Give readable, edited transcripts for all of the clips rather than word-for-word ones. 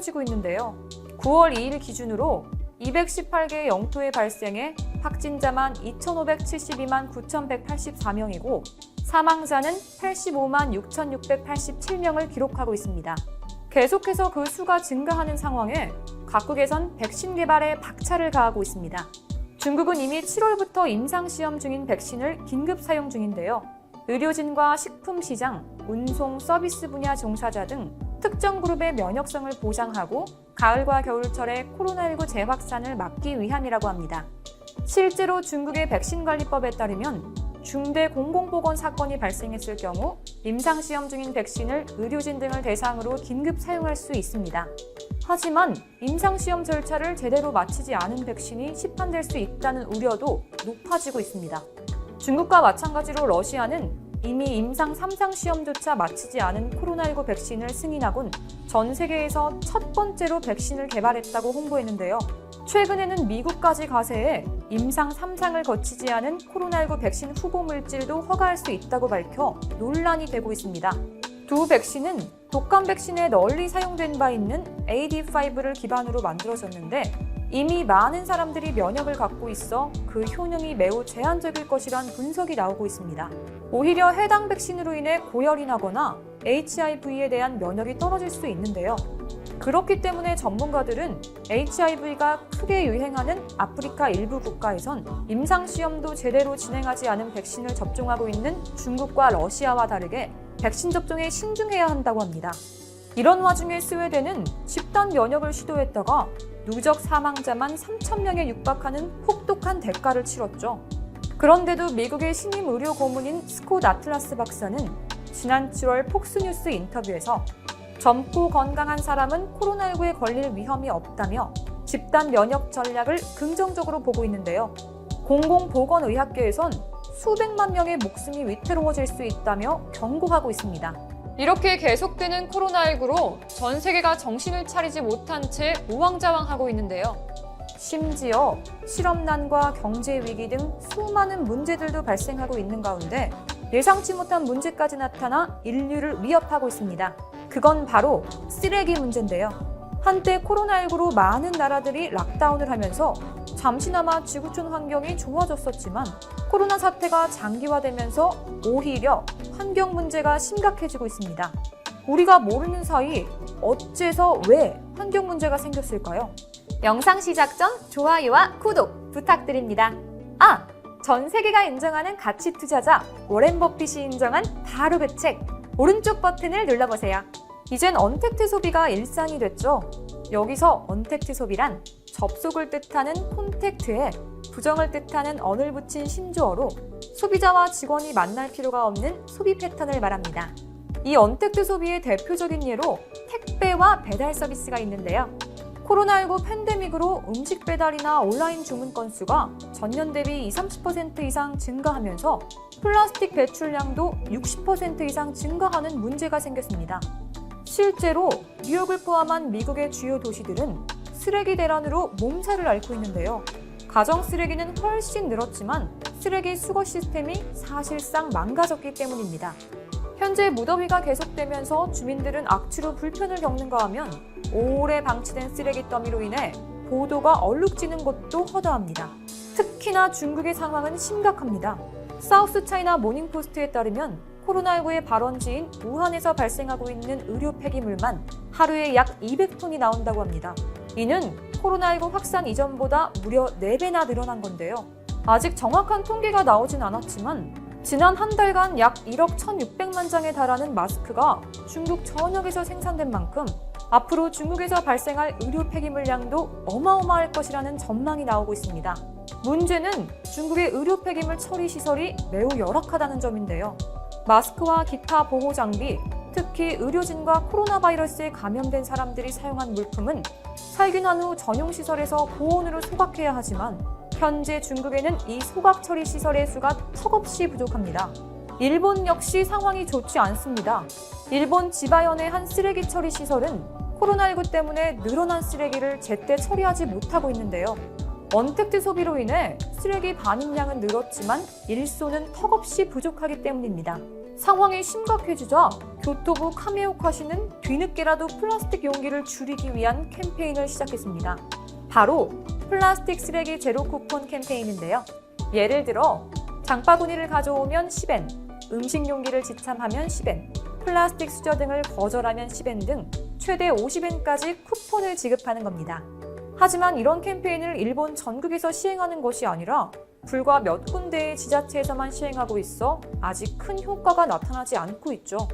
커지고 있는데요. 9월 2일 기준으로 218개의 영토에 발생해 확진자만 2,572만 9,184명이고 사망자는 85만 6,687명을 기록하고 있습니다. 계속해서 그 수가 증가하는 상황에 각국에선 백신 개발에 박차를 가하고 있습니다. 중국은 이미 7월부터 임상시험 중인 백신을 긴급 사용 중인데요. 의료진과 식품시장, 운송, 서비스 분야 종사자 등 특정 그룹의 면역성을 보장하고 가을과 겨울철에 코로나19 재확산을 막기 위함이라고 합니다. 실제로 중국의 백신관리법에 따르면 중대 공공보건 사건이 발생했을 경우 임상시험 중인 백신을 의료진 등을 대상으로 긴급 사용할 수 있습니다. 하지만 임상시험 절차를 제대로 마치지 않은 백신이 시판될 수 있다는 우려도 높아지고 있습니다. 중국과 마찬가지로 러시아는 이미 임상 3상 시험조차 마치지 않은 코로나19 백신을 승인하곤 전 세계에서 첫 번째로 백신을 개발했다고 홍보했는데요. 최근에는 미국까지 가세해 임상 3상을 거치지 않은 코로나19 백신 후보 물질도 허가할 수 있다고 밝혀 논란이 되고 있습니다. 두 백신은 독감 백신에 널리 사용된 바 있는 AD5를 기반으로 만들어졌는데 이미 많은 사람들이 면역을 갖고 있어 그 효능이 매우 제한적일 것이란 분석이 나오고 있습니다. 오히려 해당 백신으로 인해 고열이 나거나 HIV에 대한 면역이 떨어질 수 있는데요. 그렇기 때문에 전문가들은 HIV가 크게 유행하는 아프리카 일부 국가에선 임상시험도 제대로 진행하지 않은 백신을 접종하고 있는 중국과 러시아와 다르게 백신 접종에 신중해야 한다고 합니다. 이런 와중에 스웨덴은 집단 면역을 시도했다가 누적 사망자만 3,000명에 육박하는 혹독한 대가를 치렀죠. 그런데도 미국의 신임 의료 고문인 스콧 아틀라스 박사는 지난 7월 폭스뉴스 인터뷰에서 젊고 건강한 사람은 코로나19에 걸릴 위험이 없다며 집단 면역 전략을 긍정적으로 보고 있는데요. 공공보건의학계에선 수백만 명의 목숨이 위태로워질 수 있다며 경고하고 있습니다. 이렇게 계속되는 코로나19로 전 세계가 정신을 차리지 못한 채 우왕좌왕하고 있는데요. 심지어 실업난과 경제 위기 등 수많은 문제들도 발생하고 있는 가운데 예상치 못한 문제까지 나타나 인류를 위협하고 있습니다. 그건 바로 쓰레기 문제인데요. 한때 코로나19로 많은 나라들이 락다운을 하면서 잠시나마 지구촌 환경이 좋아졌었지만 코로나 사태가 장기화되면서 오히려 환경 문제가 심각해지고 있습니다. 우리가 모르는 사이 어째서 왜 환경 문제가 생겼을까요? 영상 시작 전 좋아요와 구독 부탁드립니다. 전 세계가 인정하는 가치 투자자 워렌 버핏이 인정한 바로 그 책 오른쪽 버튼을 눌러보세요. 이젠 언택트 소비가 일상이 됐죠. 여기서 언택트 소비란 접속을 뜻하는 콘택트에 부정을 뜻하는 언을 붙인 신조어로 소비자와 직원이 만날 필요가 없는 소비 패턴을 말합니다. 이 언택트 소비의 대표적인 예로 택배와 배달 서비스가 있는데요. 코로나19 팬데믹으로 음식 배달이나 온라인 주문 건수가 전년 대비 20-30% 이상 증가하면서 플라스틱 배출량도 60% 이상 증가하는 문제가 생겼습니다. 실제로 뉴욕을 포함한 미국의 주요 도시들은 쓰레기 대란으로 몸살을 앓고 있는데요. 가정 쓰레기는 훨씬 늘었지만 쓰레기 수거 시스템이 사실상 망가졌기 때문입니다. 현재 무더위가 계속되면서 주민들은 악취로 불편을 겪는가 하면 오래 방치된 쓰레기 더미로 인해 보도가 얼룩지는 곳도 허다합니다. 특히나 중국의 상황은 심각합니다. 사우스 차이나 모닝포스트에 따르면 코로나19의 발원지인 우한에서 발생하고 있는 의료 폐기물만 하루에 약 200톤이 나온다고 합니다. 이는 코로나19 확산 이전보다 무려 4배나 늘어난 건데요. 아직 정확한 통계가 나오진 않았지만 지난 한 달간 약 1억 1,600만 장에 달하는 마스크가 중국 전역에서 생산된 만큼 앞으로 중국에서 발생할 의료 폐기물량도 어마어마할 것이라는 전망이 나오고 있습니다. 문제는 중국의 의료 폐기물 처리 시설이 매우 열악하다는 점인데요. 마스크와 기타 보호 장비, 특히 의료진과 코로나 바이러스에 감염된 사람들이 사용한 물품은 살균한 후 전용 시설에서 고온으로 소각해야 하지만 현재 중국에는 이 소각 처리 시설의 수가 턱없이 부족합니다. 일본 역시 상황이 좋지 않습니다. 일본 지바현의 한 쓰레기 처리 시설은 코로나19 때문에 늘어난 쓰레기를 제때 처리하지 못하고 있는데요. 언택트 소비로 인해 쓰레기 반입량은 늘었지만 일소는 턱없이 부족하기 때문입니다. 상황이 심각해지자 교토부 카메오카시는 뒤늦게라도 플라스틱 용기를 줄이기 위한 캠페인을 시작했습니다. 바로 플라스틱 쓰레기 제로 쿠폰 캠페인인데요. 예를 들어 장바구니를 가져오면 10엔, 음식 용기를 지참하면 10엔, 플라스틱 수저 등을 거절하면 10엔 등 최대 50엔까지 쿠폰을 지급하는 겁니다. 하지만 이런 캠페인을 일본 전국에서 시행하는 것이 아니라 불과 몇 군데의 지자체에서만 시행하고 있어 아직 큰 효과가 나타나지 않고 있죠.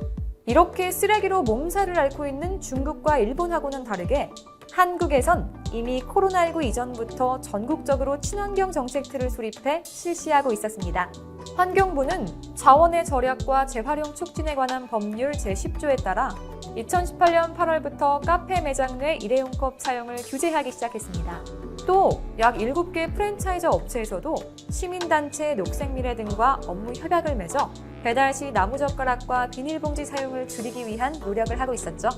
이렇게 쓰레기로 몸살을 앓고 있는 중국과 일본하고는 다르게 한국에선 이미 코로나19 이전부터 전국적으로 친환경 정책들을 수립해 실시하고 있었습니다. 환경부는 자원의 절약과 재활용 촉진에 관한 법률 제10조에 따라 2018년 8월부터 카페 매장 내 일회용 컵 사용을 규제하기 시작했습니다. 또 약 7개 프랜차이즈 업체에서도 시민단체 녹색미래 등과 업무 협약을 맺어 배달 시 나무젓가락과 비닐봉지 사용을 줄이기 위한 노력을 하고 있었죠.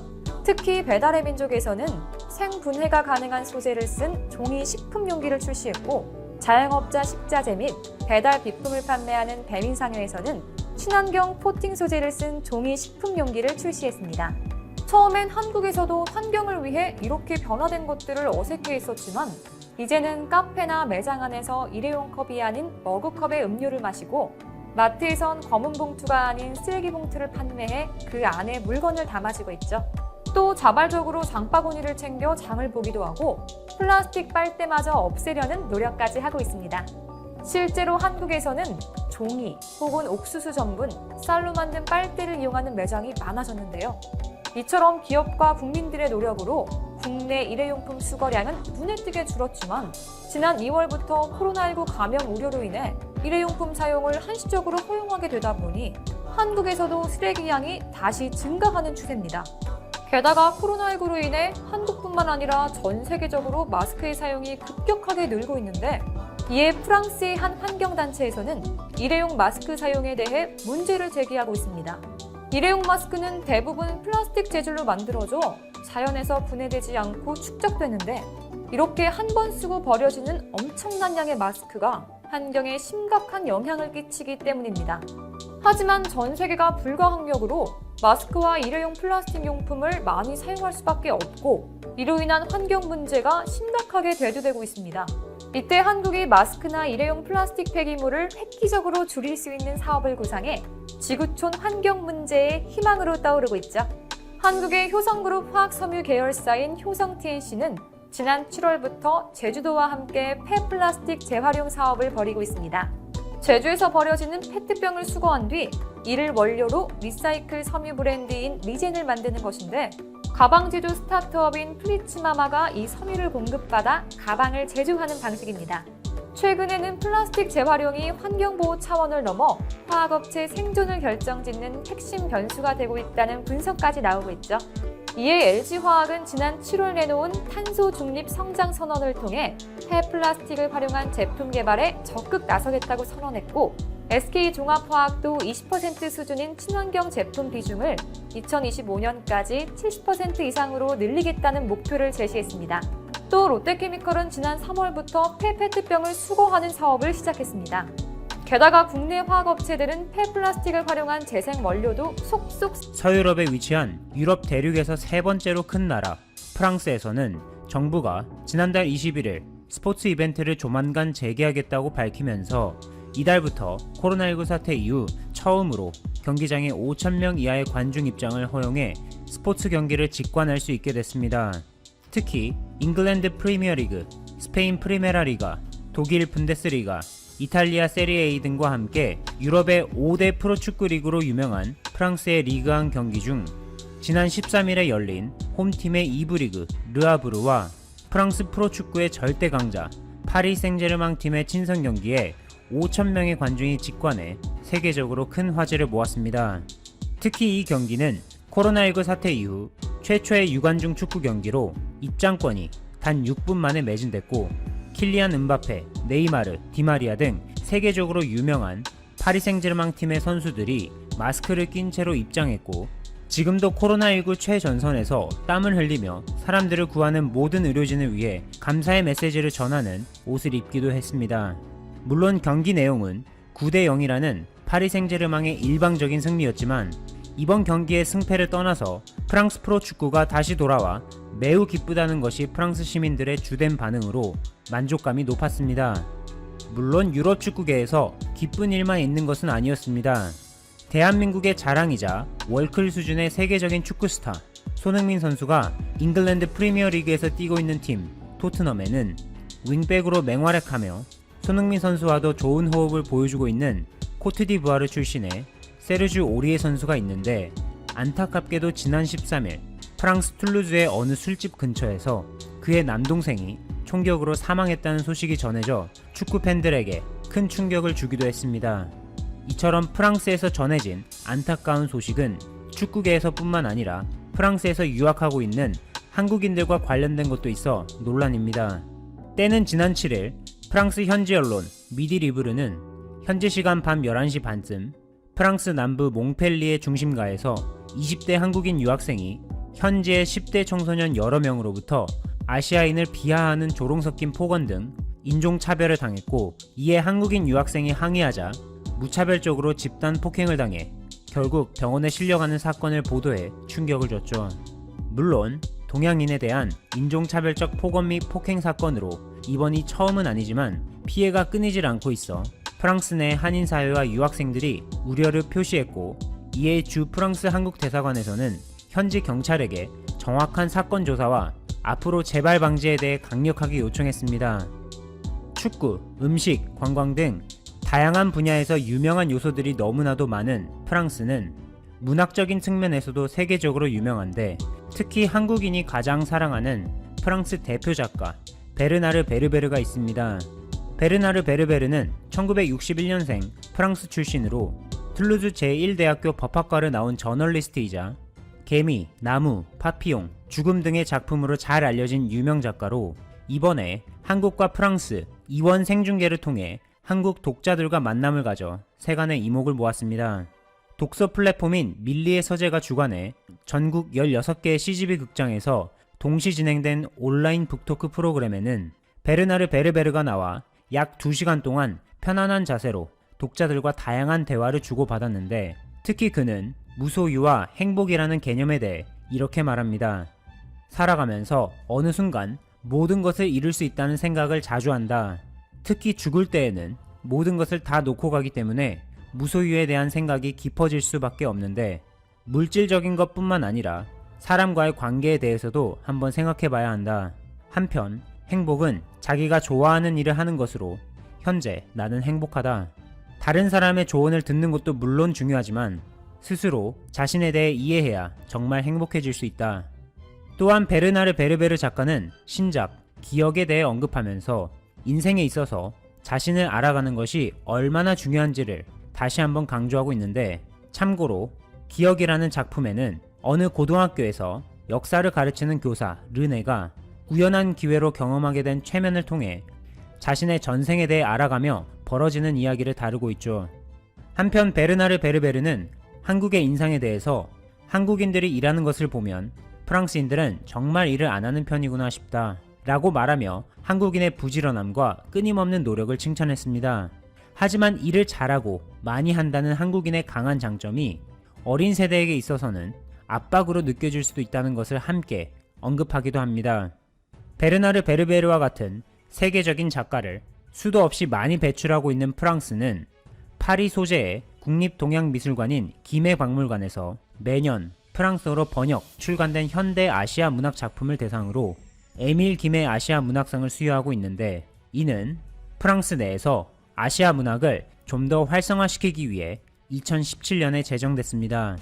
특히 배달의 민족에서는 생분해가 가능한 소재를 쓴 종이 식품 용기를 출시했고, 자영업자 식자재 및 배달 비품을 판매하는 배민상회에서는 친환경 코팅 소재를 쓴 종이 식품 용기를 출시했습니다. 처음엔 한국에서도 환경을 위해 이렇게 변화된 것들을 어색해했었지만 이제는 카페나 매장 안에서 일회용 컵이 아닌 머그컵에 음료를 마시고 마트에선 검은 봉투가 아닌 쓰레기 봉투를 판매해 그 안에 물건을 담아주고 있죠. 또 자발적으로 장바구니를 챙겨 장을 보기도 하고 플라스틱 빨대마저 없애려는 노력까지 하고 있습니다. 실제로 한국에서는 종이 혹은 옥수수 전분, 쌀로 만든 빨대를 이용하는 매장이 많아졌는데요. 이처럼 기업과 국민들의 노력으로 국내 일회용품 수거량은 눈에 띄게 줄었지만 지난 2월부터 코로나19 감염 우려로 인해 일회용품 사용을 한시적으로 허용하게 되다 보니 한국에서도 쓰레기 양이 다시 증가하는 추세입니다. 게다가 코로나19로 인해 한국뿐만 아니라 전 세계적으로 마스크의 사용이 급격하게 늘고 있는데, 이에 프랑스의 한 환경단체에서는 일회용 마스크 사용에 대해 문제를 제기하고 있습니다. 일회용 마스크는 대부분 플라스틱 재질로 만들어져 자연에서 분해되지 않고 축적되는데, 이렇게 한 번 쓰고 버려지는 엄청난 양의 마스크가 환경에 심각한 영향을 끼치기 때문입니다. 하지만 전 세계가 불가항력으로 마스크와 일회용 플라스틱 용품을 많이 사용할 수밖에 없고, 이로 인한 환경 문제가 심각하게 대두되고 있습니다. 이때 한국이 마스크나 일회용 플라스틱 폐기물을 획기적으로 줄일 수 있는 사업을 구상해 지구촌 환경 문제의 희망으로 떠오르고 있죠. 한국의 효성그룹 화학섬유 계열사인 효성TNC는 지난 7월부터 제주도와 함께 폐플라스틱 재활용 사업을 벌이고 있습니다. 제주에서 버려지는 페트병을 수거한 뒤 이를 원료로 리사이클 섬유 브랜드인 리젠을 만드는 것인데, 가방 제조 스타트업인 플리츠마마가 이 섬유를 공급받아 가방을 제조하는 방식입니다. 최근에는 플라스틱 재활용이 환경보호 차원을 넘어 화학업체 생존을 결정짓는 핵심 변수가 되고 있다는 분석까지 나오고 있죠. 이에 LG화학은 지난 7월 내놓은 탄소 중립 성장 선언을 통해 폐플라스틱을 활용한 제품 개발에 적극 나서겠다고 선언했고, SK종합화학도 20% 수준인 친환경 제품 비중을 2025년까지 70% 이상으로 늘리겠다는 목표를 제시했습니다. 또 롯데케미컬은 지난 3월부터 폐페트병을 수거하는 사업을 시작했습니다. 게다가 국내 화학업체들은 폐플라스틱을 활용한 재생 원료도 속속. 서유럽에 위치한 유럽 대륙에서 세 번째로 큰 나라 프랑스에서는 정부가 지난달 21일 스포츠 이벤트를 조만간 재개하겠다고 밝히면서 이달부터 코로나19 사태 이후 처음으로 경기장에 5,000명 이하의 관중 입장을 허용해 스포츠 경기를 직관할 수 있게 됐습니다. 특히 잉글랜드 프리미어리그, 스페인 프리메라 리가, 독일 분데스리가, 이탈리아 세리에 A 등과 함께 유럽의 5대 프로축구 리그로 유명한 프랑스의 리그앙 경기 중 지난 13일에 열린 홈팀의 2부 리그 르아브르와 프랑스 프로축구의 절대 강자 파리 생제르맹 팀의 친선 경기에 5,000명의 관중이 직관해 세계적으로 큰 화제를 모았습니다. 특히 이 경기는 코로나19 사태 이후 최초의 유관중 축구 경기로 입장권이 단 6분 만에 매진됐고, 킬리안 은바페, 네이마르, 디마리아 등 세계적으로 유명한 파리 생제르맹 팀의 선수들이 마스크를 낀 채로 입장했고, 지금도 코로나19 최전선에서 땀을 흘리며 사람들을 구하는 모든 의료진을 위해 감사의 메시지를 전하는 옷을 입기도 했습니다. 물론 경기 내용은 9대 0이라는 파리 생제르맹의 일방적인 승리였지만 이번 경기의 승패를 떠나서 프랑스 프로축구가 다시 돌아와 매우 기쁘다는 것이 프랑스 시민들의 주된 반응으로 만족감이 높았습니다. 물론 유럽 축구계에서 기쁜 일만 있는 것은 아니었습니다. 대한민국의 자랑이자 월클 수준의 세계적인 축구 스타 손흥민 선수가 잉글랜드 프리미어리그에서 뛰고 있는 팀 토트넘에는 윙백으로 맹활약하며 손흥민 선수와도 좋은 호흡을 보여주고 있는 코트디부아르 출신의 세르주 오리에 선수가 있는데, 안타깝게도 지난 13일 프랑스 툴루즈의 어느 술집 근처에서 그의 남동생이 총격으로 사망했다는 소식이 전해져 축구 팬들에게 큰 충격을 주기도 했습니다. 이처럼 프랑스에서 전해진 안타까운 소식은 축구계에서뿐만 아니라 프랑스에서 유학하고 있는 한국인들과 관련된 것도 있어 논란입니다. 때는 지난 7일 프랑스 현지 언론 미디 리브르는 현지 시간 밤 11시 반쯤 프랑스 남부 몽펠리에 중심가에서 20대 한국인 유학생이 현지의 10대 청소년 여러 명으로부터 아시아인을 비하하는 조롱 섞인 폭언 등 인종차별을 당했고, 이에 한국인 유학생이 항의하자 무차별적으로 집단 폭행을 당해 결국 병원에 실려가는 사건을 보도해 충격을 줬죠. 물론 동양인에 대한 인종차별적 폭언 및 폭행 사건으로 이번이 처음은 아니지만 피해가 끊이질 않고 있어 프랑스 내 한인 사회와 유학생들이 우려를 표시했고, 이에 주 프랑스 한국 대사관에서는 현지 경찰에게 정확한 사건 조사와 앞으로 재발 방지에 대해 강력하게 요청했습니다. 축구, 음식, 관광 등 다양한 분야에서 유명한 요소들이 너무나도 많은 프랑스는 문학적인 측면에서도 세계적으로 유명한데, 특히 한국인이 가장 사랑하는 프랑스 대표 작가 베르나르 베르베르가 있습니다. 베르나르 베르베르는 1961년생 프랑스 출신으로 툴루즈 제1대학교 법학과를 나온 저널리스트이자 개미, 나무, 파피용, 죽음 등의 작품으로 잘 알려진 유명 작가로, 이번에 한국과 프랑스 이원 생중계를 통해 한국 독자들과 만남을 가져 세간의 이목을 모았습니다. 독서 플랫폼인 밀리의 서재가 주관해 전국 16개의 CGV 극장에서 동시 진행된 온라인 북토크 프로그램에는 베르나르 베르베르가 나와 약 2시간 동안 편안한 자세로 독자들과 다양한 대화를 주고받았는데, 특히 그는 무소유와 행복이라는 개념에 대해 이렇게 말합니다. 살아가면서 어느 순간 모든 것을 잃을 수 있다는 생각을 자주 한다. 특히 죽을 때에는 모든 것을 다 놓고 가기 때문에 무소유에 대한 생각이 깊어질 수밖에 없는데, 물질적인 것뿐만 아니라 사람과의 관계에 대해서도 한번 생각해 봐야 한다. 한편 행복은 자기가 좋아하는 일을 하는 것으로 현재 나는 행복하다. 다른 사람의 조언을 듣는 것도 물론 중요하지만 스스로 자신에 대해 이해해야 정말 행복해질 수 있다. 또한 베르나르 베르베르 작가는 신작 기억에 대해 언급하면서 인생에 있어서 자신을 알아가는 것이 얼마나 중요한지를 다시 한번 강조하고 있는데, 참고로 기억이라는 작품에는 어느 고등학교에서 역사를 가르치는 교사 르네가 우연한 기회로 경험하게 된 최면을 통해 자신의 전생에 대해 알아가며 벌어지는 이야기를 다루고 있죠. 한편 베르나르 베르베르는 한국의 인상에 대해서 한국인들이 일하는 것을 보면 프랑스인들은 정말 일을 안 하는 편이구나 싶다 라고 말하며 한국인의 부지런함과 끊임없는 노력을 칭찬했습니다. 하지만 일을 잘하고 많이 한다는 한국인의 강한 장점이 어린 세대에게 있어서는 압박으로 느껴질 수도 있다는 것을 함께 언급하기도 합니다. 베르나르 베르베르와 같은 세계적인 작가를 수도 없이 많이 배출하고 있는 프랑스는 파리 소재의 국립동양미술관인 김해박물관에서 매년 프랑스어로 번역, 출간된 현대 아시아 문학 작품을 대상으로 에밀 김해 아시아 문학상을 수여하고 있는데, 이는 프랑스 내에서 아시아 문학을 좀 더 활성화시키기 위해 2017년에 제정됐습니다.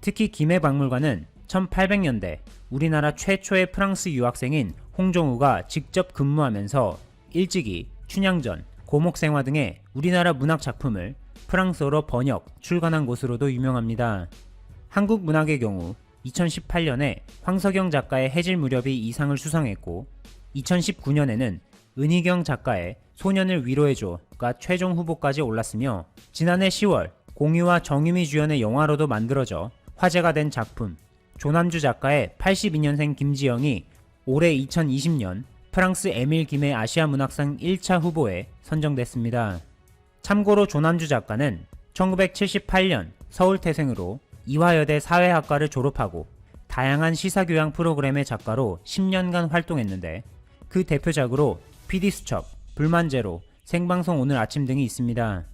특히 김해박물관은 1800년대 우리나라 최초의 프랑스 유학생인 홍종우가 직접 근무하면서 일찍이 춘향전, 고목생화 등의 우리나라 문학 작품을 프랑스어로 번역, 출간한 곳으로도 유명합니다. 한국 문학의 경우 2018년에 황석영 작가의 해질 무렵이 이 상을 수상했고, 2019년에는 은희경 작가의 소년을 위로해줘가 최종 후보까지 올랐으며, 지난해 10월 공유와 정유미 주연의 영화로도 만들어져 화제가 된 작품 조남주 작가의 82년생 김지영이 올해 2020년 프랑스 에밀 김해 아시아 문학상 1차 후보에 선정됐습니다. 참고로 조남주 작가는 1978년 서울태생으로 이화여대 사회학과를 졸업하고 다양한 시사교양 프로그램의 작가로 10년간 활동했는데 그 대표작으로 PD수첩, 불만제로, 생방송 오늘 아침 등이 있습니다.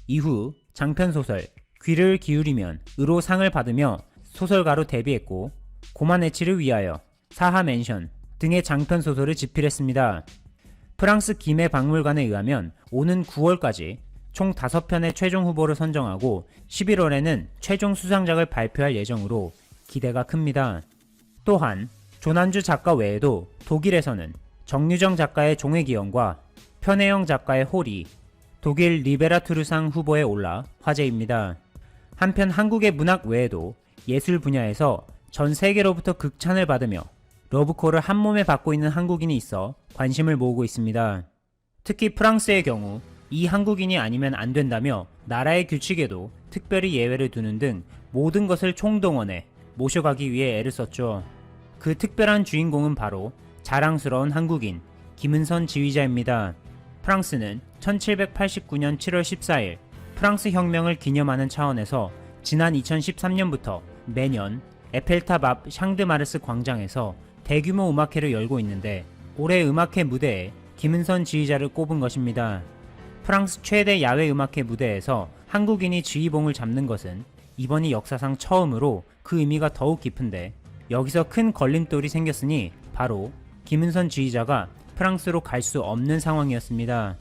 이후 장편소설 귀를 기울이면으로 상을 받으며 소설가로 데뷔했고 고만해치를 위하여, 사하맨션 등의 장편소설을 집필했습니다. 프랑스 김해박물관에 의하면 오는 9월까지 총 5편의 최종 후보를 선정하고 11월에는 최종 수상작을 발표할 예정으로 기대가 큽니다. 또한 조난주 작가 외에도 독일에서는 정유정 작가의 종의기원과 편혜영 작가의 홀이 독일 리베라투르상 후보에 올라 화제입니다. 한편 한국의 문학 외에도 예술 분야에서 전 세계로부터 극찬을 받으며 러브콜을 한몸에 받고 있는 한국인이 있어 관심을 모으고 있습니다. 특히 프랑스의 경우 이 한국인이 아니면 안 된다며 나라의 규칙에도 특별히 예외를 두는 등 모든 것을 총동원해 모셔가기 위해 애를 썼죠. 그 특별한 주인공은 바로 자랑스러운 한국인 김은선 지휘자입니다. 프랑스는 1789년 7월 14일 프랑스 혁명을 기념하는 차원에서 지난 2013년부터 매년 에펠탑 앞 샹드마르스 광장에서 대규모 음악회를 열고 있는데 올해 음악회 무대에 김은선 지휘자를 꼽은 것입니다. 프랑스 최대 야외 음악회 무대에서 한국인이 지휘봉을 잡는 것은 이번이 역사상 처음으로 그 의미가 더욱 깊은데 여기서 큰 걸림돌이 생겼으니 바로 김은선 지휘자가 프랑스로 갈 수 없는 상황이었습니다.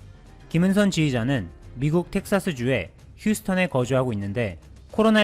김은선 지휘자는 미국 텍사스주의 휴스턴에 거주하고 있는데 코로나